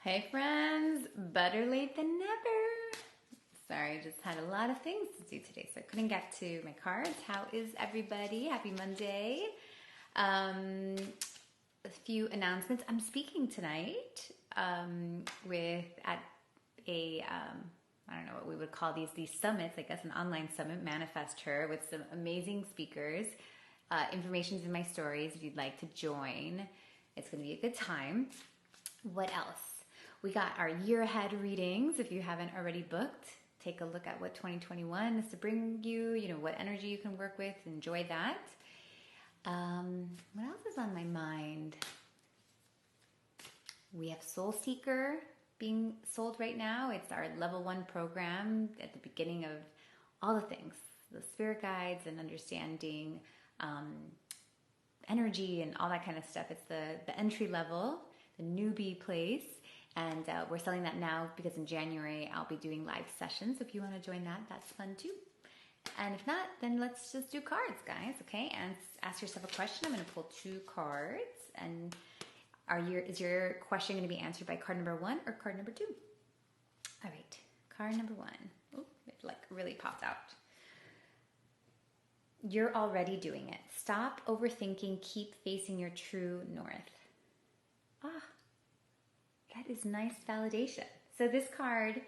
Hey friends, better late than never. Sorry, just had a lot of things to do today, so I couldn't get to my cards. How is everybody? Happy Monday. A few announcements. I'm speaking tonight with at a I don't know what we would call these summits. I guess an online summit, Manifest Her, with some amazing speakers. Information's in my stories if you'd like to join. It's going to be a good time. What else? We got our year ahead readings. If you haven't already booked, take a look at what 2021 is to bring you, what energy you can work with. Enjoy that. What else is on my mind? We have Soul Seeker being sold right now. It's our level 1 program at the beginning of all the things, the spirit guides and understanding energy and all that kind of stuff. It's the entry level, the newbie place. And we're selling that now because in January I'll be doing live sessions. So if you want to join that, that's fun too. And if not, then let's just do cards, guys, okay? And ask yourself a question. I'm going to pull 2 cards. And is your question going to be answered by card number 1 or card number 2? All right, card number 1. Oh, it really popped out. You're already doing it. Stop overthinking. Keep facing your true north. That is nice validation. So this card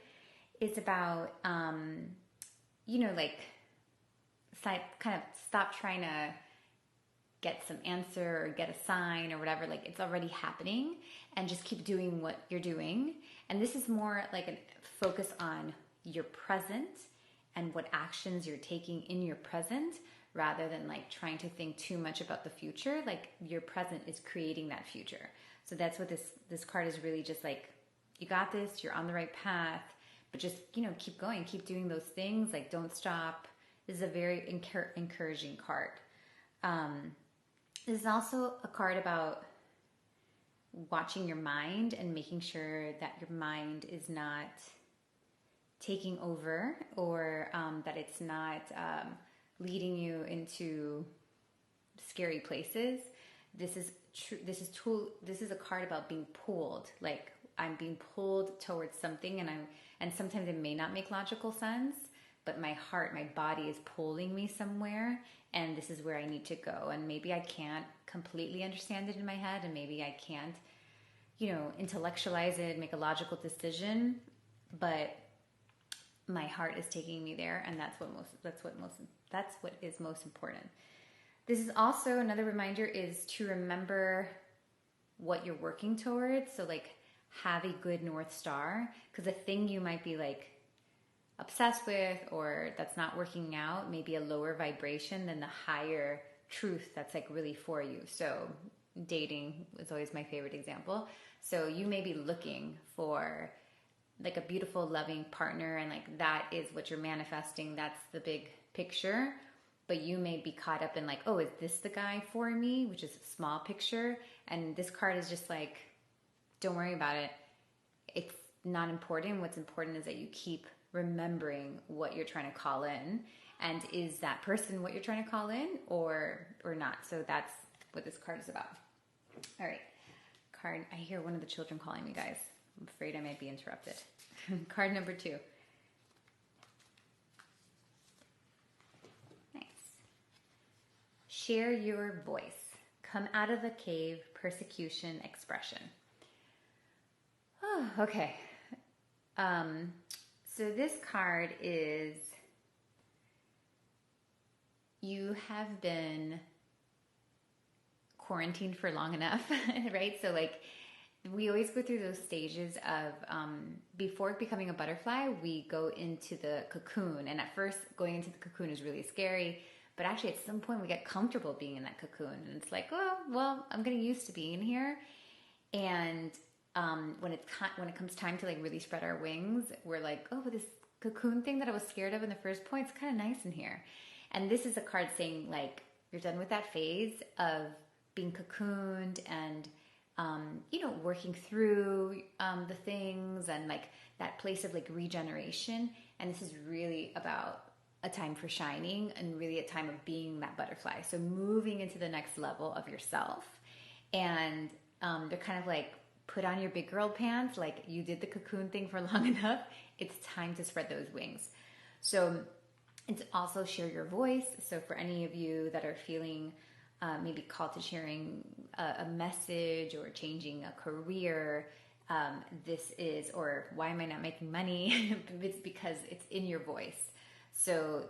is about, kind of stop trying to get some answer or get a sign or whatever. Like it's already happening and just keep doing what you're doing. And this is more like a focus on your present and what actions you're taking in your present rather than like trying to think too much about the future. Like your present is creating that future. So that's what this card is really just like, you got this, you're on the right path, but just, keep going, keep doing those things. Like don't stop. This is a very encouraging card. This is also a card about watching your mind and making sure that your mind is not taking over or that it's not leading you into scary places. This is a card about being pulled. Like I'm being pulled towards something, and sometimes it may not make logical sense, but my heart, my body is pulling me somewhere, and this is where I need to go. And maybe I can't completely understand it in my head, and maybe I can't, intellectualize it, make a logical decision, but my heart is taking me there, and that's what is most important. This is also another reminder is to remember what you're working towards. So like have a good North Star, because the thing you might be like obsessed with or that's not working out may be a lower vibration than the higher truth that's like really for you. So dating is always my favorite example. So you may be looking for like a beautiful, loving partner, and like that is what you're manifesting. That's the big picture. But you may be caught up in like, oh, is this the guy for me? Which is a small picture. And this card is just like, don't worry about it. It's not important. What's important is that you keep remembering what you're trying to call in. And is that person what you're trying to call in or not? So that's what this card is about. All right. Card. I hear one of the children calling me, guys. I'm afraid I might be interrupted. Card number 2. Share your voice. Come out of the cave, persecution, expression. Oh, okay. So this card is, you have been quarantined for long enough, right? So like, we always go through those stages of, before becoming a butterfly, we go into the cocoon. And at first, going into the cocoon is really scary. But actually, at some point, we get comfortable being in that cocoon. And it's like, oh, well, I'm getting used to being here. And when it comes time to like really spread our wings, we're like, oh, but this cocoon thing that I was scared of in the first point, it's kind of nice in here. And this is a card saying like, you're done with that phase of being cocooned and, working through the things and like that place of like regeneration. And this is really about a time for shining and really a time of being that butterfly. So moving into the next level of yourself. And they're kind of like put on your big girl pants, like you did the cocoon thing for long enough. It's time to spread those wings. So it's also share your voice. So for any of you that are feeling maybe called to sharing a message or changing a career, this is, or why am I not making money? It's because it's in your voice. So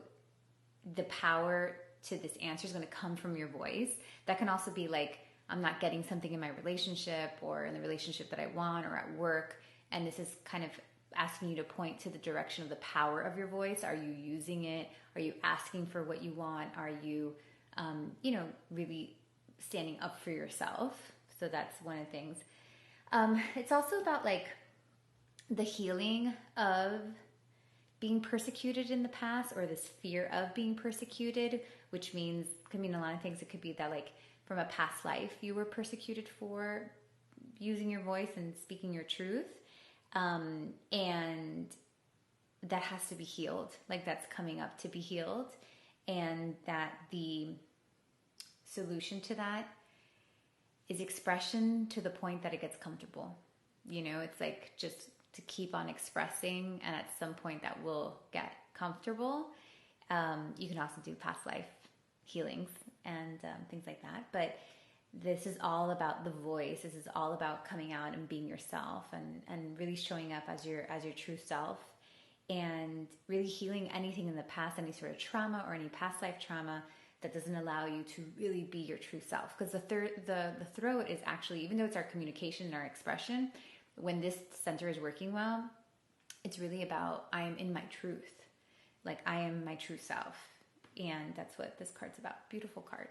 the power to this answer is going to come from your voice. That can also be like, I'm not getting something in my relationship or in the relationship that I want or at work. And this is kind of asking you to point to the direction of the power of your voice. Are you using it? Are you asking for what you want? Are you, really standing up for yourself? So that's one of the things. It's also about like the healing of being persecuted in the past, or this fear of being persecuted, which means, could mean a lot of things. It could be that like from a past life you were persecuted for using your voice and speaking your truth. And that has to be healed. Like that's coming up to be healed. And that the solution to that is expression to the point that it gets comfortable. It's like just to keep on expressing, and at some point that will get comfortable. You can also do past life healings and things like that. But this is all about the voice. This is all about coming out and being yourself and really showing up as your true self, and really healing anything in the past, any sort of trauma or any past life trauma that doesn't allow you to really be your true self. Because the throat is actually, even though it's our communication and our expression, when this center is working well, it's really about, I am in my truth. Like I am my true self. And that's what this card's about. Beautiful card.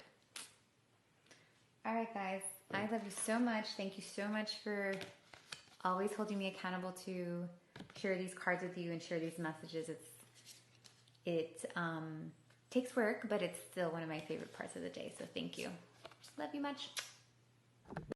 All right, guys. I love you so much. Thank you so much for always holding me accountable to share these cards with you and share these messages. It takes work, but it's still one of my favorite parts of the day. So thank you. Love you much.